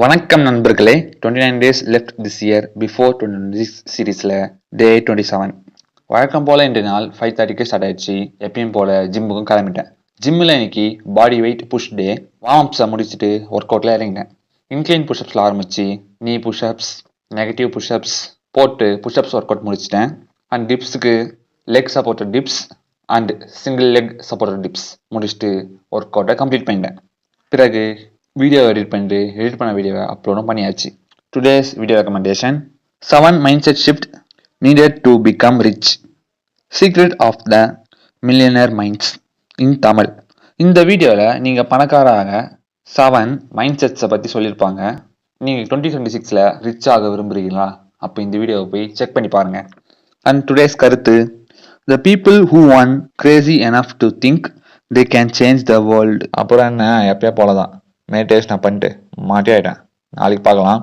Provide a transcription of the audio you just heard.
வணக்கம் நண்பர்களே. 29 days left this year before 2026 சீரீஸில் டே 27. வழக்கம் போல் இன்றைய நாள் 5:30க்கு ஸ்டார்ட் ஆயிடுச்சு. எப்பயும் போல் ஜிம்முக்கும் கிளம்பிட்டேன். ஜிம்மில் இன்னைக்கு பாடி வெயிட் புஷ் டே. வார்ம்அப்ஸை முடிச்சுட்டு ஒர்க் அவுட்டில் இறங்கிட்டேன். இன்க்ளைன் புஷ்அப்ஸில் ஆரம்பிச்சு நீ புஷ்அப்ஸ், நெகட்டிவ் புஷ்அப்ஸ் போட்டு புஷ்அப்ஸ் ஒர்க் அவுட் முடிச்சிட்டேன். அண்ட் டிப்ஸுக்கு leg supported dips and single leg supported dips முடிச்சுட்டு ஒர்க் அவுட்டை கம்ப்ளீட் பண்ணிட்டேன். பிறகு வீடியோ எடிட் பண்ண வீடியோவை அப்லோடும் பண்ணியாச்சு. Today's video recommendation: 7 mindset shift needed to become rich. Secret of the millionaire minds in Tamil. இந்த வீடியோவில் நீங்கள் பணக்காராக 7 மைண்ட் செட்ஸை பற்றி சொல்லியிருப்பாங்க. நீங்கள் 2026 ரிச் ஆக விரும்புகிறீங்களா? அப்போ இந்த வீடியோவை போய் செக் பண்ணி பாருங்கள். அண்ட் டுடேஸ் கருத்து: The people who want crazy enough to think they can change the world. அப்புறம் என்ன, எப்பயா போல தான் மெடிடேஷனை பண்ணிட்டு மாட்டி ஆகிட்டேன். நாளைக்கு பார்க்கலாம்.